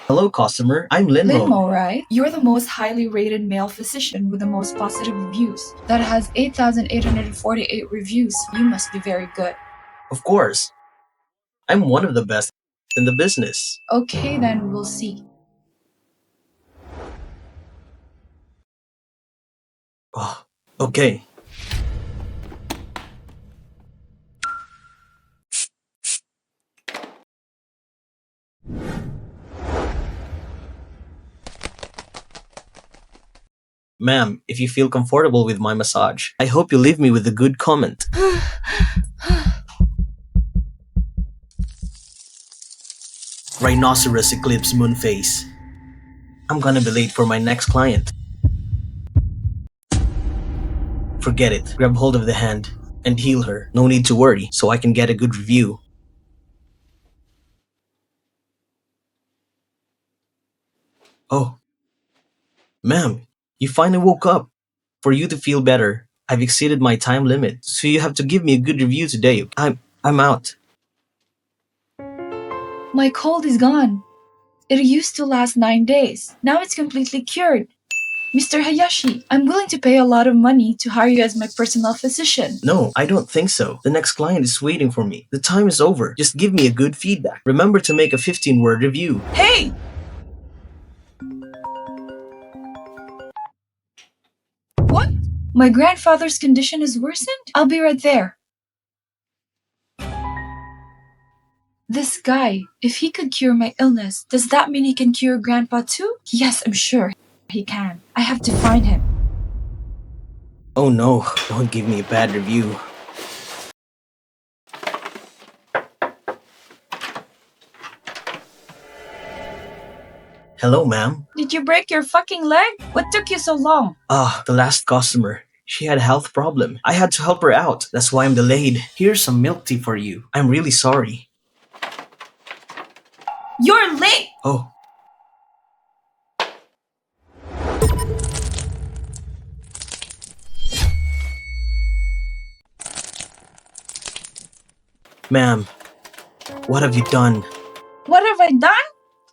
Hello, customer. I'm Lin Lin Mo. Mo, right? You're the most highly rated male physician with the most positive reviews. That has 8,848 reviews. You must be very good. Of course, I'm one of the best in the business. Okay, then we'll see. Oh, okay. Ma'am, if you feel comfortable with my massage, I hope you leave me with a good comment. Rhinoceros eclipse moon face. I'm gonna be late for my next client. Forget it. Grab hold of the hand and heal her. No need to worry, so I can get a good review. Oh, ma'am, you finally woke up. For you to feel better, I've exceeded my time limit, so you have to give me a good review today. I'm out. My cold is gone. It used to last 9 days. Now it's completely cured. Mr. Hayashi, I'm willing to pay a lot of money to hire you as my personal physician. No, I don't think so. The next client is waiting for me. The time is over. Just give me a good feedback. Remember to make a 15-word review. Hey! What? My grandfather's condition is worsened? I'll be right there. This guy, if he could cure my illness, does that mean he can cure Grandpa too? Yes, I'm sure he can. I have to find him. Oh no, don't give me a bad review. Hello, ma'am. Did you break your fucking leg? What took you so long? The last customer. She had a health problem. I had to help her out. That's why I'm delayed. Here's some milk tea for you. I'm really sorry. You're late! Oh. Ma'am, what have you done? What have I done?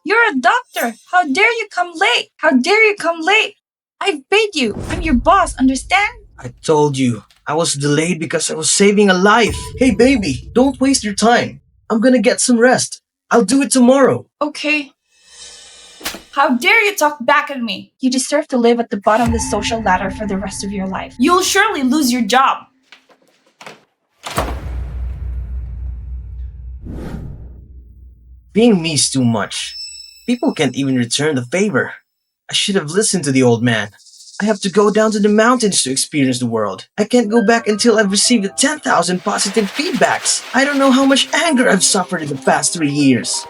You're a doctor. How dare you come late? How dare you come late? I've paid you. I'm your boss, understand? I told you. I was delayed because I was saving a life. Hey, baby, don't waste your time. I'm gonna get some rest. I'll do it tomorrow. Okay. How dare you talk back at me? You deserve to live at the bottom of the social ladder for the rest of your life. You'll surely lose your job. Being me is too much. People can't even return the favor. I should have listened to the old man. I have to go down to the mountains to experience the world. I can't go back until I've received the 10,000 positive feedbacks. I don't know how much anger I've suffered in the past 3 years.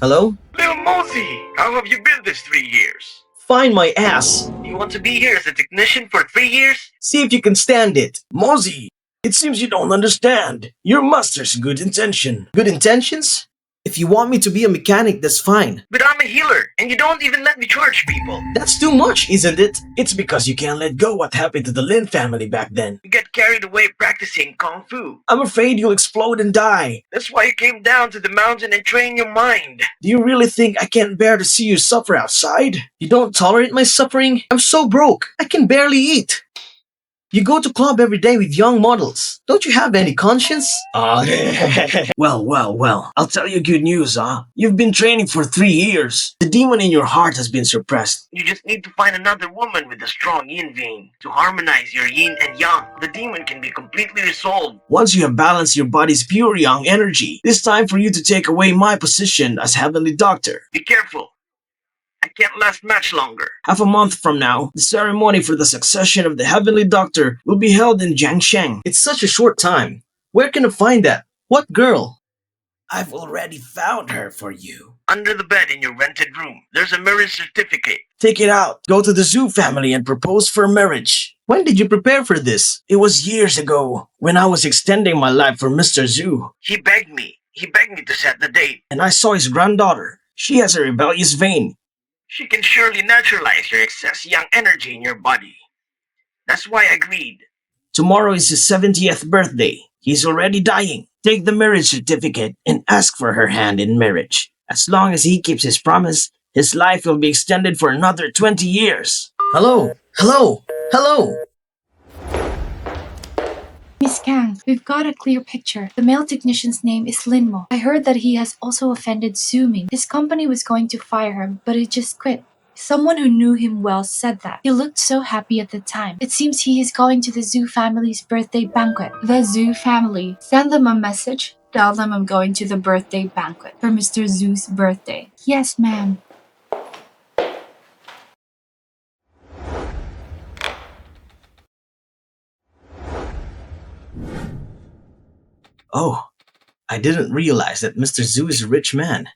Hello? Little Mosey, how have you been this 3 years? Find my ass. You want to be here as a technician for 3 years? See if you can stand it. Mosey, it seems you don't understand. Your master's good intention. Good intentions? If you want me to be a mechanic, that's fine. But I'm a healer, and you don't even let me charge people. That's too much, isn't it? It's because you can't let go what happened to the Lin family back then. You get carried away practicing Kung Fu. I'm afraid you'll explode and die. That's why you came down to the mountain and trained your mind. Do you really think I can't bear to see you suffer outside? You don't tolerate my suffering? I'm so broke. I can barely eat. You go to club every day with young models. Don't you have any conscience? Well. I'll tell you good news, huh? You've been training for 3 years. The demon in your heart has been suppressed. You just need to find another woman with a strong yin vein to harmonize your yin and yang. The demon can be completely resolved. Once you have balanced your body's pure yang energy, it's time for you to take away my position as Heavenly Doctor. Be careful. I can't last much longer. Half a month from now, the ceremony for the succession of the Heavenly Doctor will be held in Jiangsheng. It's such a short time. Where can I find that? What girl? I've already found her for you. Under the bed in your rented room, there's a marriage certificate. Take it out. Go to the Zhou family and propose for marriage. When did you prepare for this? It was years ago, when I was extending my life for Mr. Zhou. He begged me to set the date. And I saw his granddaughter. She has a rebellious vein. She can surely naturalize your excess yang energy in your body. That's why I agreed. Tomorrow is his 70th birthday. He's already dying. Take the marriage certificate and ask for her hand in marriage. As long as he keeps his promise, his life will be extended for another 20 years. Hello? Hello? Hello? Miss Kang, we've got a clear picture. The male technician's name is Lin Mo. I heard that he has also offended Zhou Ming. His company was going to fire him, but he just quit. Someone who knew him well said that. He looked so happy at the time. It seems he is going to the Zhou family's birthday banquet. The Zhou family. Send them a message. Tell them I'm going to the birthday banquet for Mr. Zhu's birthday. Yes, ma'am. Oh, I didn't realize that Mr. Zhu is a rich man.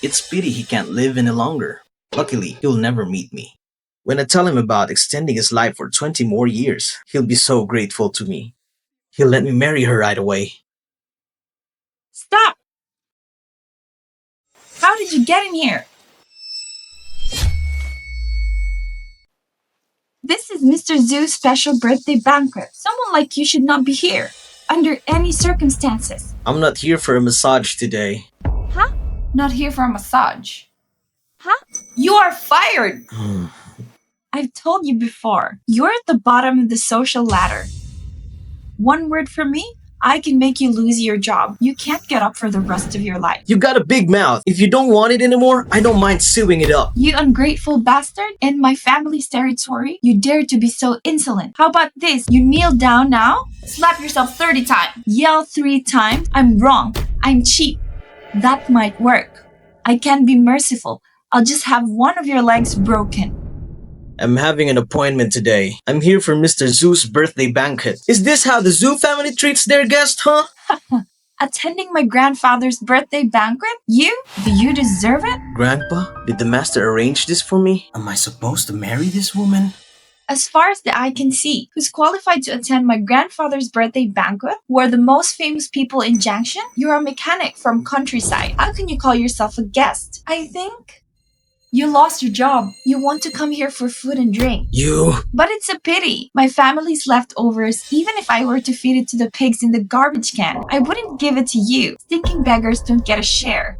It's pity he can't live any longer. Luckily, he'll never meet me. When I tell him about extending his life for 20 more years, he'll be so grateful to me. He'll let me marry her right away. Stop! How did you get in here? This is Mr. Zhu's special birthday banquet. Someone like you should not be here, under any circumstances. I'm not here for a massage today. Huh? Not here for a massage. Huh? You are fired! I've told you before, you're at the bottom of the social ladder. One word from me, I can make you lose your job. You can't get up for the rest of your life. You got a big mouth. If you don't want it anymore, I don't mind sewing it up. You ungrateful bastard! In my family's territory, you dare to be so insolent. How about this? You kneel down now? Slap yourself 30 times. Yell 3 times. I'm wrong. I'm cheap. That might work. I can be merciful. I'll just have one of your legs broken. I'm having an appointment today. I'm here for Mr. Zhu's birthday banquet. Is this how the Zhu family treats their guests, huh? Attending my grandfather's birthday banquet? You? Do you deserve it? Grandpa, did the master arrange this for me? Am I supposed to marry this woman? As far as the eye can see, who's qualified to attend my grandfather's birthday banquet? Who are the most famous people in Jiangxin? You're a mechanic from countryside. How can you call yourself a guest? I think you lost your job. You want to come here for food and drink. But it's a pity. My family's leftovers, even if I were to feed it to the pigs in the garbage can, I wouldn't give it to you. Stinking beggars don't get a share.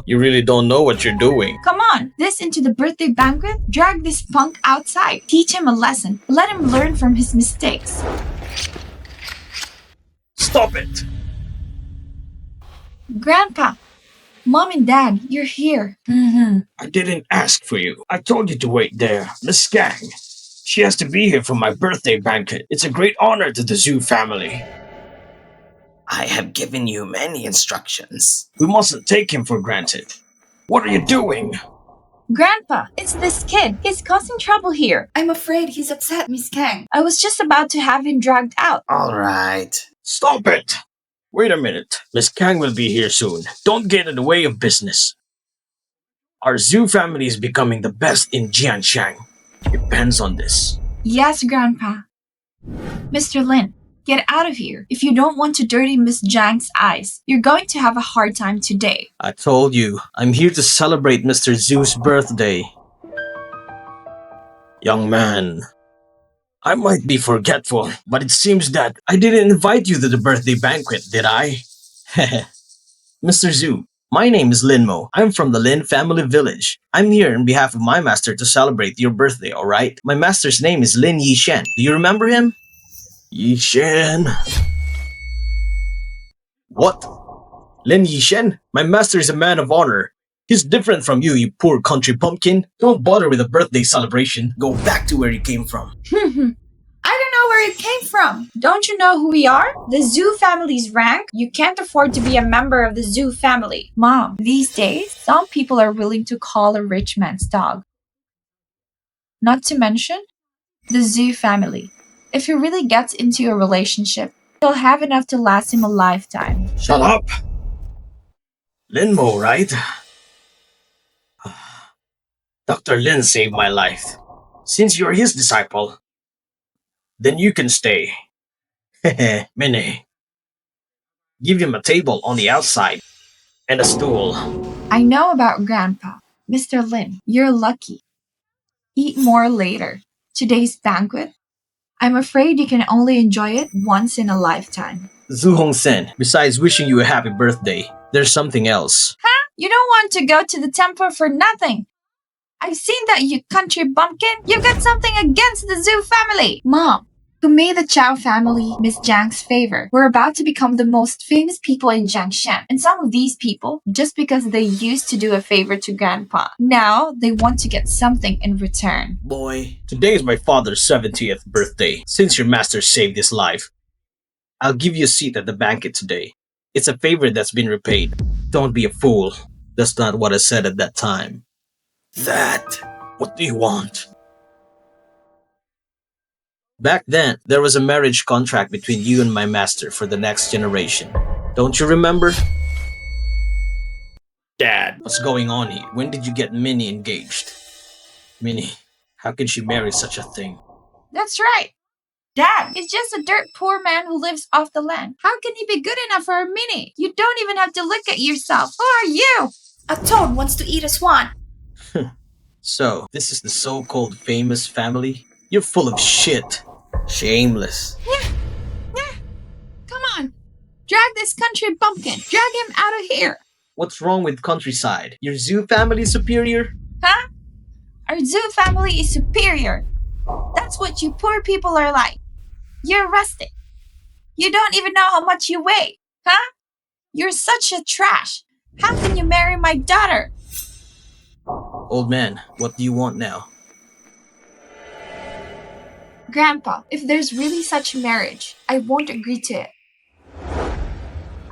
You really don't know what you're doing. Come on, this into the birthday banquet? Drag this punk outside. Teach him a lesson. Let him learn from his mistakes. Stop it! Grandpa, Mom and Dad, you're here. I didn't ask for you. I told you to wait there. Miss Gang. She has to be here for my birthday banquet. It's a great honor to the Zhu family. I have given you many instructions. We mustn't take him for granted. What are you doing? Grandpa, it's this kid. He's causing trouble here. I'm afraid he's upset, Miss Kang. I was just about to have him dragged out. All right. Stop it! Wait a minute. Miss Kang will be here soon. Don't get in the way of business. Our Zhu family is becoming the best in Jianshan. Depends on this. Yes, Grandpa. Mr. Lin, get out of here. If you don't want to dirty Miss Zhang's eyes, you're going to have a hard time today. I told you, I'm here to celebrate Mr. Zhu's birthday. Young man, I might be forgetful, but it seems that I didn't invite you to the birthday banquet, did I? Mr. Zhu, my name is Lin Mo. I'm from the Lin family village. I'm here on behalf of my master to celebrate your birthday, alright? My master's name is Lin Yishen. Do you remember him? Yishen. What? Lin Yishen? My master is a man of honor. He's different from you, you poor country pumpkin. Don't bother with a birthday celebration. Go back to where you came from. I don't know where you came from. Don't you know who we are? The Zhu family's rank? You can't afford to be a member of the Zhu family. Mom, these days, some people are willing to call a rich man's dog. Not to mention, the Zhu family. If he really gets into a relationship, he'll have enough to last him a lifetime. Shut up! Lin Mo, right? Dr. Lin saved my life. Since you're his disciple, then you can stay. Hehe, Mene. Give him a table on the outside and a stool. I know about Grandpa. Mr. Lin, you're lucky. Eat more later. Today's banquet, I'm afraid you can only enjoy it once in a lifetime. Zhu Hongsen, besides wishing you a happy birthday, there's something else. You don't want to go to the temple for nothing. I've seen that, you country bumpkin. You've got something against the Zhou family. Mom, who made the Zhao family Miss Jiang's favor, we're about to become the most famous people in Jiangshan. And some of these people, just because they used to do a favor to Grandpa, now they want to get something in return. Boy, today is my father's 70th birthday. Since your master saved his life, I'll give you a seat at the banquet today. It's a favor that's been repaid. Don't be a fool. That's not what I said at that time. That? What do you want? Back then, there was a marriage contract between you and my master for the next generation. Don't you remember? Dad, what's going on here? When did you get Minnie engaged? Minnie, how can she marry such a thing? That's right. Dad is just a dirt poor man who lives off the land. How can he be good enough for a Minnie? You don't even have to look at yourself. Who are you? A toad wants to eat a swan. So, this is the so-called famous family? You're full of shit. Shameless. Come on. Drag this country bumpkin. Drag him out of here. What's wrong with countryside? Your zoo family is superior? Huh? Our Zhou family is superior. That's what you poor people are like. You're rustic. You don't even know how much you weigh. Huh? You're such a trash. How can you marry my daughter? Old man, what do you want now? Grandpa, if there's really such marriage, I won't agree to it.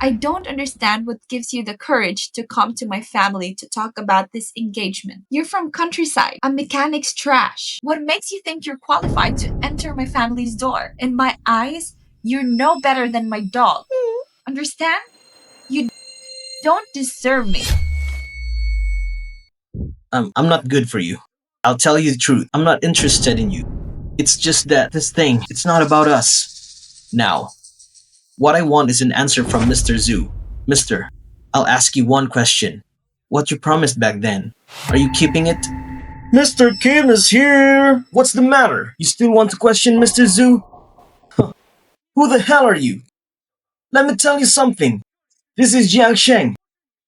I don't understand what gives you the courage to come to my family to talk about this engagement. You're from countryside. A mechanic's trash. What makes you think you're qualified to enter my family's door? In my eyes, you're no better than my dog. Understand? You don't deserve me. I'm not good for you. I'll tell you the truth. I'm not interested in you. It's just that this thing, it's not about us. Now, what I want is an answer from Mr. Zhu. Mister, I'll ask you one question. What you promised back then, are you keeping it? Mr. Kim is here! What's the matter? You still want to question Mr. Zhu? Huh. Who the hell are you? Let me tell you something. This is Jiang Sheng.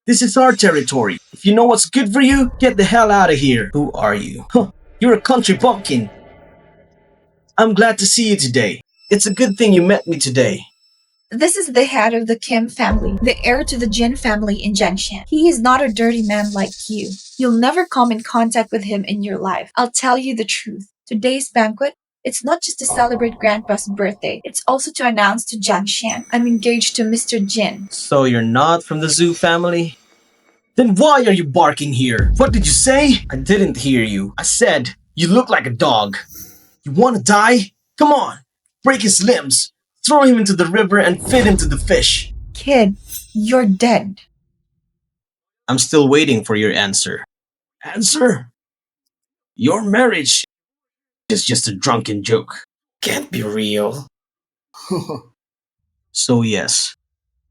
This is our territory. If you know what's good for you, get the hell out of here. Who are you? Huh. You're a country bumpkin. I'm glad to see you today. It's a good thing you met me today. This is the head of the Kim family, the heir to the Jin family in Jiangshan. He is not a dirty man like you. You'll never come in contact with him in your life. I'll tell you the truth. Today's banquet, it's not just to celebrate Grandpa's birthday. It's also to announce to Jiangshan I'm engaged to Mr. Jin. So you're not from the Zhu family? Then why are you barking here? What did you say? I didn't hear you. I said, you look like a dog. You want to die? Come on, break his limbs. Throw him into the river and feed him to the fish. Kid, you're dead. I'm still waiting for your answer. Answer? Your marriage is just a drunken joke. Can't be real. So yes,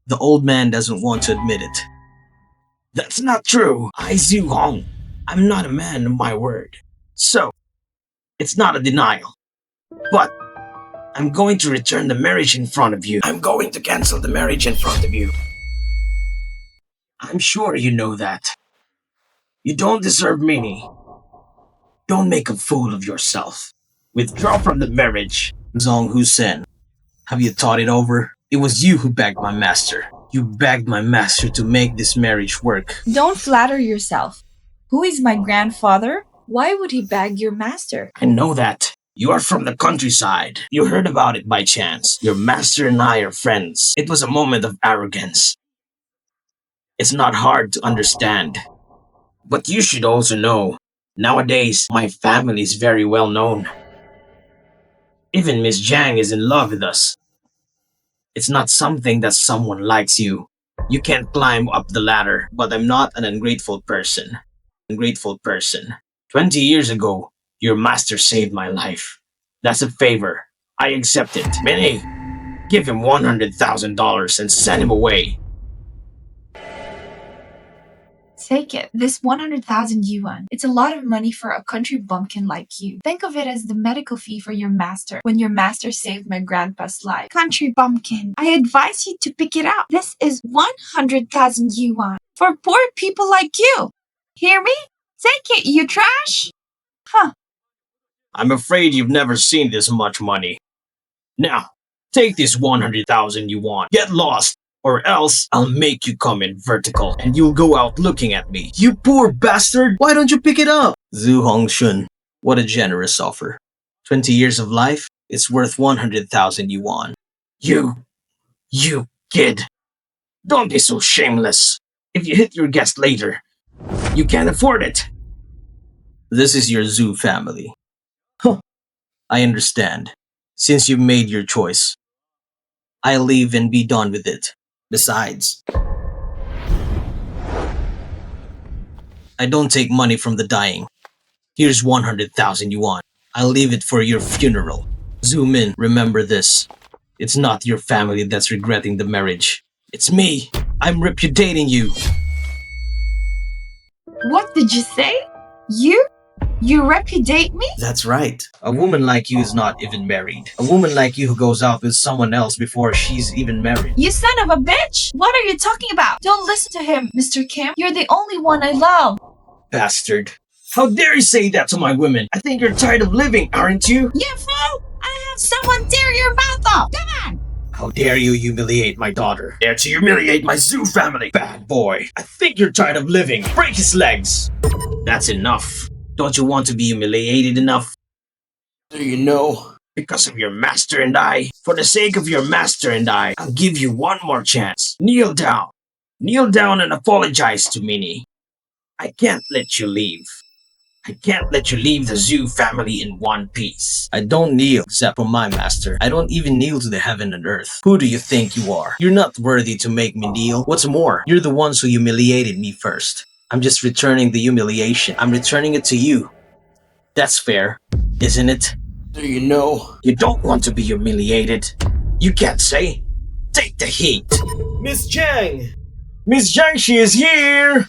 the old man doesn't want to admit it. That's not true. I Zhu Hong. I'm not a man of my word. So, it's not a denial. But I'm going to return the marriage in front of you. I'm going to cancel the marriage in front of you. I'm sure you know that. You don't deserve Minnie. Don't make a fool of yourself. Withdraw from the marriage. Zhong Husen, have you thought it over? It was you who begged my master. You begged my master to make this marriage work. Don't flatter yourself. Who is my grandfather? Why would he beg your master? I know that. You are from the countryside. You heard about it by chance. Your master and I are friends. It was a moment of arrogance. It's not hard to understand. But you should also know, nowadays, my family is very well known. Even Miss Jiang is in love with us. It's not something that someone likes you. You can't climb up the ladder, but I'm not an ungrateful person. 20 years ago, your master saved my life. That's a favor. I accept it. Minnie, give him $100,000 and send him away. Take it. This 100,000 yuan. It's a lot of money for a country bumpkin like you. Think of it as the medical fee for your master when your master saved my grandpa's life. Country bumpkin. I advise you to pick it up. This is 100,000 yuan for poor people like you. Hear me? Take it, you trash. Huh. I'm afraid you've never seen this much money. Now, take this 100,000 you want. Get lost, or else I'll make you come in vertical and you'll go out looking at me. You poor bastard! Why don't you pick it up? Zhu Hongshun, what a generous offer. 20 years of life, it's worth 100,000 yuan. You kid. Don't be so shameless. If you hit your guest later, you can't afford it. This is your Zhou family. Huh. I understand. Since you've made your choice, I'll leave and be done with it. Besides, I don't take money from the dying. Here's 100,000 yuan. I'll leave it for your funeral. Zhu Min, remember this. It's not your family that's regretting the marriage. It's me. I'm repudiating you. What did you say? You? You repudiate me? That's right. A woman like you is not even married. A woman like you who goes out with someone else before she's even married. You son of a bitch! What are you talking about? Don't listen to him, Mr. Kim. You're the only one I love. Bastard. How dare you say that to my women? I think you're tired of living, aren't you? You fool! I have someone tear your mouth off! Come on! How dare you humiliate my daughter? Dare to humiliate my Zhou family? Bad boy. I think you're tired of living. Break his legs. That's enough. Don't you want to be humiliated enough? Do you know? Because of your master and I, for the sake of your master and I, I'll give you one more chance. Kneel down. Kneel down and apologize to Minnie. I can't let you leave. I can't let you leave the Zhou family in one piece. I don't kneel except for my master. I don't even kneel to the heaven and earth. Who do you think you are? You're not worthy to make me kneel. What's more, you're the ones who humiliated me first. I'm just returning the humiliation. I'm returning it to you. That's fair, isn't it? Do you know? You don't want to be humiliated. You can't say. Take the heat. Miss Jiang! Miss Jiang, she is here!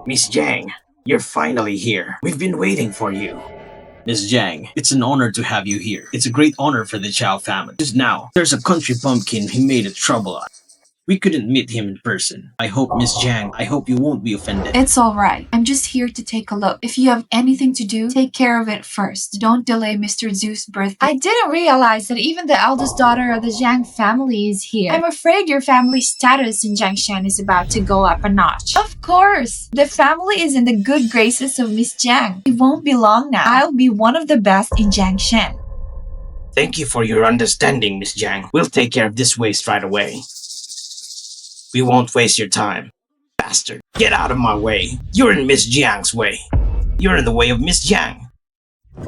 Miss Jiang, you're finally here. We've been waiting for you. Miss Jiang, it's an honor to have you here. It's a great honor for the Chow family. Just now, there's a country bumpkin who made a trouble on. We couldn't meet him in person. I hope, Miss Jiang, I hope you won't be offended. It's alright. I'm just here to take a look. If you have anything to do, take care of it first. Don't delay Mr. Zhu's birthday. I didn't realize that even the eldest daughter of the Jiang family is here. I'm afraid your family's status in Jiangshan is about to go up a notch. Of course! The family is in the good graces of Miss Jiang. It won't be long now. I'll be one of the best in Jiangshan. Thank you for your understanding, Miss Jiang. We'll take care of this waste right away. We won't waste your time. Bastard, get out of my way. You're in Miss Jiang's way. You're in the way of Miss Jiang.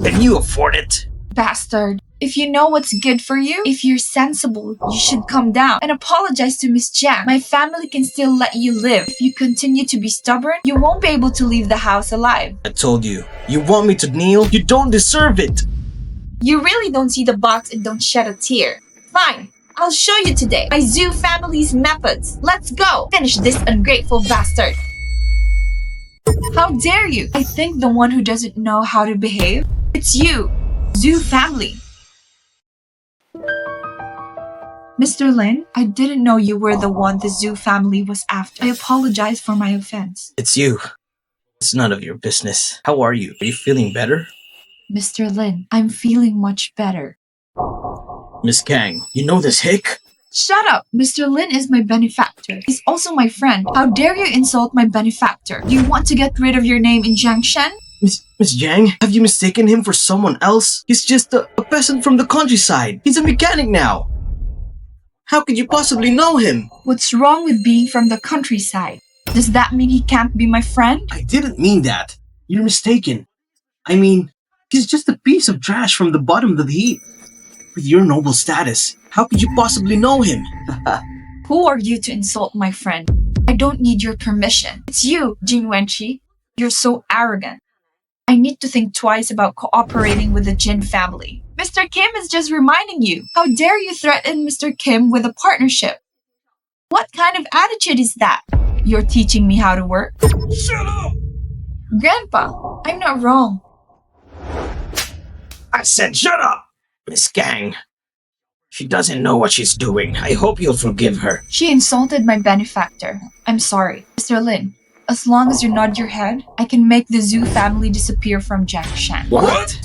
Can you afford it? Bastard. If you know what's good for you, if you're sensible, you should come down and apologize to Miss Jiang. My family can still let you live. If you continue to be stubborn, you won't be able to leave the house alive. I told you. You want me to kneel? You don't deserve it. You really don't see the box and don't shed a tear. Fine. I'll show you today my Zhou family's methods. Let's go! Finish this ungrateful bastard. How dare you? I think the one who doesn't know how to behave, it's you, Zhou family. Mr. Lin, I didn't know you were the one the Zhou family was after. I apologize for my offense. It's you. It's none of your business. How are you? Are you feeling better? Mr. Lin, I'm feeling much better. Miss Kang, you know this hick? Shut up! Mr. Lin is my benefactor. He's also my friend. How dare you insult my benefactor? Do you want to get rid of your name in Jiangshan? Miss Jiang, have you mistaken him for someone else? He's just a peasant from the countryside. He's a mechanic now. How could you possibly know him? What's wrong with being from the countryside? Does that mean he can't be my friend? I didn't mean that. You're mistaken. I mean, he's just a piece of trash from the bottom of the heap. With your noble status, how could you possibly know him? Who are you to insult my friend? I don't need your permission. It's you, Jin Wenqi. You're so arrogant. I need to think twice about cooperating with the Jin family. Mr. Kim is just reminding you. How dare you threaten Mr. Kim with a partnership? What kind of attitude is that? You're teaching me how to work? Shut up! Grandpa, I'm not wrong. I said shut up! Miss Gang. She doesn't know what she's doing. I hope you'll forgive her. She insulted my benefactor. I'm sorry. Mr. Lin, as long as you nod your head, I can make the Zhou family disappear from Jiangshan. What?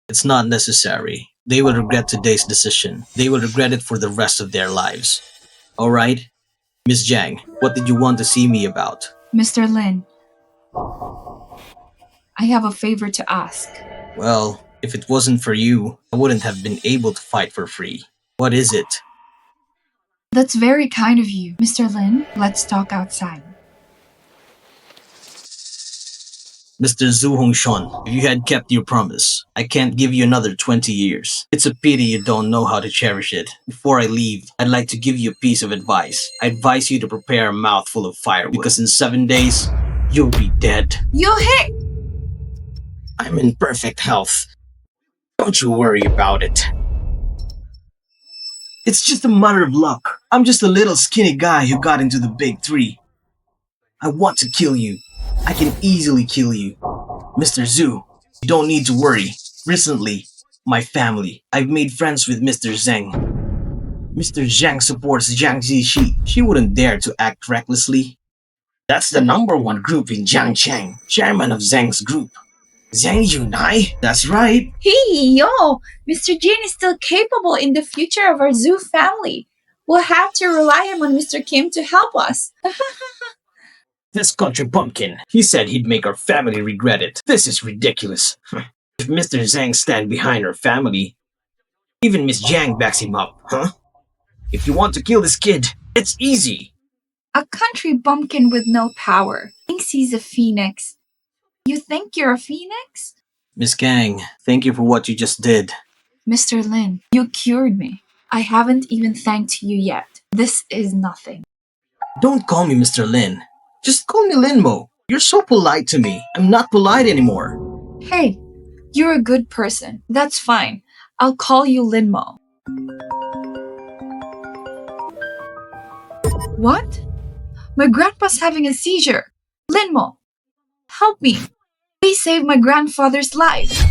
It's not necessary. They will regret today's decision. They will regret it for the rest of their lives. Alright? Miss Jiang, what did you want to see me about? Mr. Lin, I have a favor to ask. Well, if it wasn't for you, I wouldn't have been able to fight for free. What is it? That's very kind of you. Mr. Lin, let's talk outside. Mr. Zhu Hongshun, if you had kept your promise, I can't give you another 20 years. It's a pity you don't know how to cherish it. Before I leave, I'd like to give you a piece of advice. I advise you to prepare a mouthful of firewood, because in 7 days, you'll be dead. You hit! I'm in perfect health. Don't you worry about it. It's just a matter of luck. I'm just a little skinny guy who got into the big three. I want to kill you. I can easily kill you. Mr. Zhu, you don't need to worry. Recently, my family, I've made friends with Mr. Zheng. Mr. Zheng supports Jiang Zhixi. She wouldn't dare to act recklessly. That's the #1 group in Jiangchang, chairman of Zheng's group. Zheng Yunai? That's right. Hey, yo! Mr. Jin is still capable in the future of our Zhou family. We'll have to rely on Mr. Kim to help us. This country bumpkin. He said he'd make our family regret it. This is ridiculous. If Mr. Zhang stand behind our family, even Miss Jiang backs him up, huh? If you want to kill this kid, it's easy. A country bumpkin with no power thinks he's a phoenix. You think you're a phoenix? Miss Gang, thank you for what you just did. Mr. Lin, you cured me. I haven't even thanked you yet. This is nothing. Don't call me Mr. Lin. Just call me Lin Mo. You're so polite to me. I'm not polite anymore. Hey, you're a good person. That's fine. I'll call you Lin Mo. What? My grandpa's having a seizure. Lin Mo, help me. Please save my grandfather's life.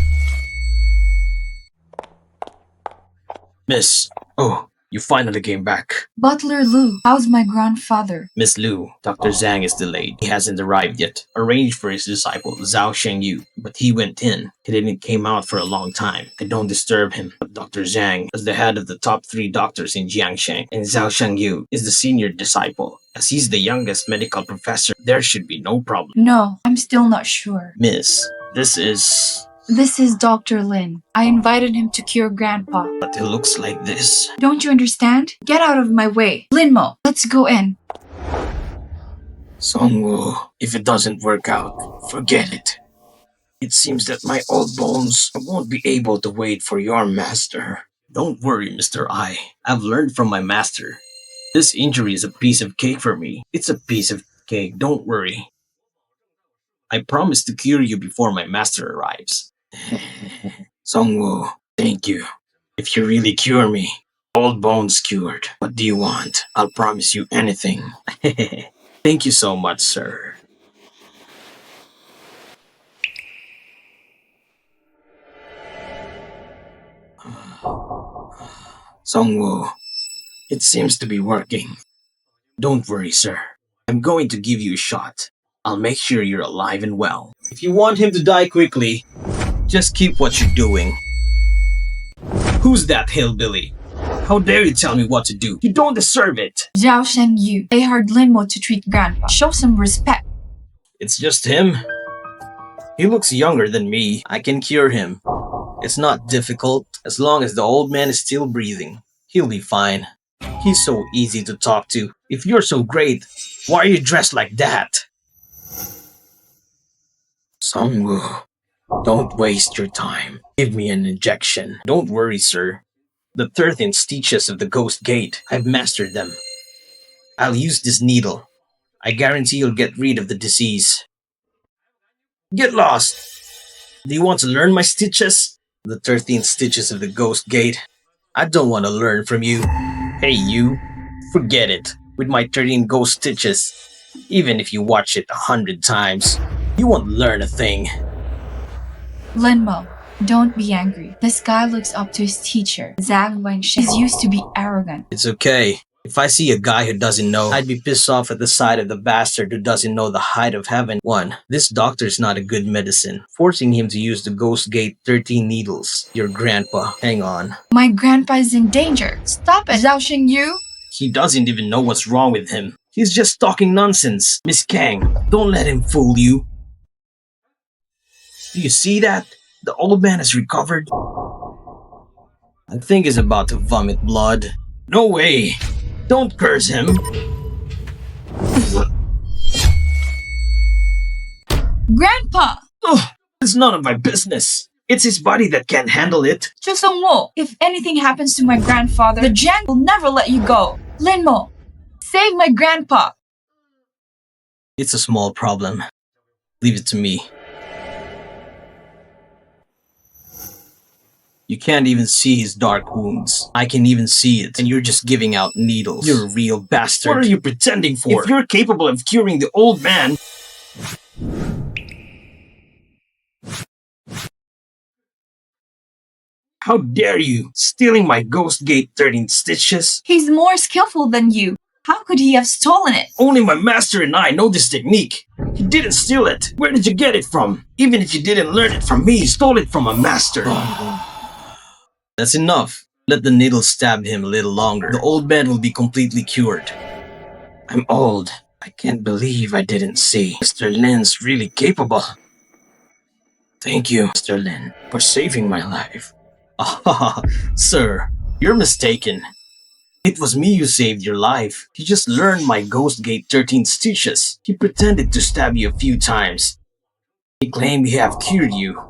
Miss. Oh, you finally came back. Butler Lu, how's my grandfather? Miss Liu, Dr. Zhang is delayed. He hasn't arrived yet. Arranged for his disciple, Zhao Shengyu, but he went in. He didn't came out for a long time. I don't disturb him. But Dr. Zhang is the head of the top 3 doctors in Jiangshang, and Zhao Shengyu is the senior disciple. As he's the youngest medical professor, there should be no problem. No, I'm still not sure. Miss, this is... This is Dr. Lin. I invited him to cure Grandpa. But it looks like this. Don't you understand? Get out of my way. Lin Mo, let's go in. Songwoo, if it doesn't work out, forget it. It seems that my old bones won't be able to wait for your master. Don't worry, Mr. I. I've learned from my master. This injury is a piece of cake for me. It's a piece of cake, don't worry. I promise to cure you before my master arrives. Songwoo, thank you. If you really cure me, old bones cured. What do you want? I'll promise you anything. Thank you so much, sir. Songwoo, it seems to be working. Don't worry, sir. I'm going to give you a shot. I'll make sure you're alive and well. If you want him to die quickly, just keep what you're doing. Who's that hillbilly? How dare you tell me what to do? You don't deserve it. Zhao Shengyu, they hired Lin Mo to treat Grandpa. Show some respect. It's just him. He looks younger than me. I can cure him. It's not difficult. As long as the old man is still breathing, he'll be fine. He's so easy to talk to. If you're so great, why are you dressed like that? Songwoo, don't waste your time. Give me an injection. Don't worry, sir. The 13 stitches of the Ghost Gate, I've mastered them. I'll use this needle. I guarantee you'll get rid of the disease. Get lost! Do you want to learn my stitches? The 13 stitches of the ghost gate. I don't want to learn from you. Hey, you. Forget it. With my 13 ghost stitches, even if you watch it 100 times, you won't learn a thing. Lin Mo, don't be angry. This guy looks up to his teacher, Zhang Wenxin. He's used to be arrogant. It's okay. If I see a guy who doesn't know, I'd be pissed off at the sight of the bastard who doesn't know the height of heaven. 1. This doctor's not a good medicine. Forcing him to use the ghost gate 13 needles. Your grandpa. Hang on. My grandpa is in danger. Stop it, Zhao Xingyu. He doesn't even know what's wrong with him. He's just talking nonsense. Miss Kang, don't let him fool you. Do you see that? The old man has recovered. I think he's about to vomit blood. No way! Don't curse him! Grandpa! Ugh, it's none of my business. It's his body that can't handle it. Zhou Songwu, if anything happens to my grandfather, the Jiang will never let you go. Lin Mo, save my grandpa. It's a small problem. Leave it to me. You can't even see his dark wounds. I can even see it, and you're just giving out needles. You're a real bastard. What are you pretending for? If you're capable of curing the old man... How dare you! Stealing my Ghost Gate 13 stitches? He's more skillful than you. How could he have stolen it? Only my master and I know this technique. He didn't steal it. Where did you get it from? Even if you didn't learn it from me, you stole it from a master. That's enough. Let the needle stab him a little longer. The old man will be completely cured. I'm old. I can't believe I didn't see. Mr. Lin's really capable. Thank you, Mr. Lin, for saving my life. Ah, sir, you're mistaken. It was me who saved your life. You just learned my Ghost Gate 13 stitches. He pretended to stab you a few times. He claimed he have cured you.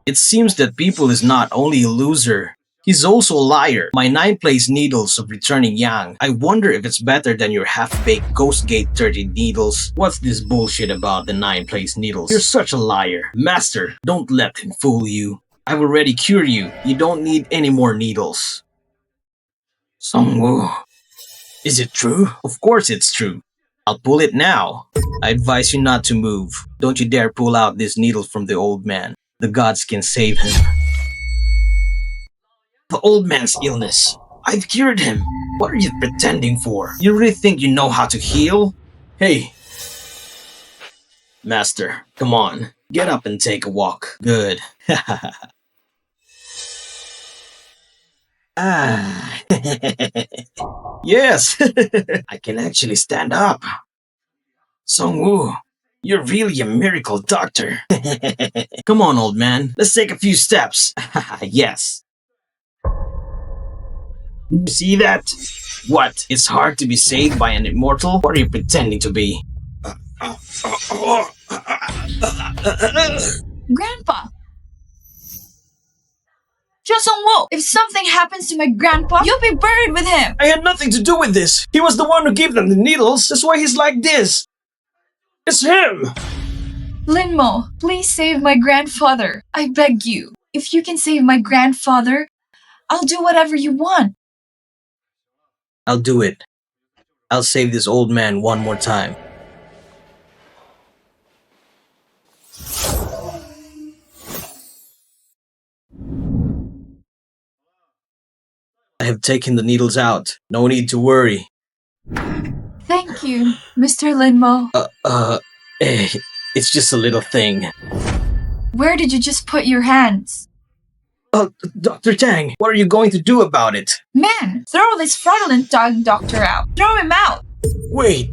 It seems that People is not only a loser, he's also a liar. My 9-place needles of returning yang. I wonder if it's better than your half-baked Ghost Gate 13 needles. What's this bullshit about the 9-place needles? You're such a liar. Master, don't let him fool you. I've already cured you. You don't need any more needles. Songwu. Is it true? Of course it's true. I'll pull it now. I advise you not to move. Don't you dare pull out these needles from the old man. The gods can save him. The old man's illness. I've cured him. What are you pretending for? You really think you know how to heal? Hey. Master, come on. Get up and take a walk. Good. Ah. Yes. I can actually stand up. Songwu, you're really a miracle doctor. Come on, old man. Let's take a few steps. Yes. You see that? What? It's hard to be saved by an immortal? What are you pretending to be? Grandpa! Zhou Songwu, if something happens to my grandpa, you'll be buried with him! I had nothing to do with this. He was the one who gave them the needles. That's why he's like this. It's him. Lin Mo, please save my grandfather. I beg you. If you can save my grandfather, I'll do whatever you want. I'll do it. I'll save this old man one more time. I have taken the needles out. No need to worry. Thank you, Mr. Lin Mo. It's just a little thing. Where did you just put your hands? Dr. Tang, what are you going to do about it? Man, throw this fraudulent dog doctor out. Throw him out. Wait,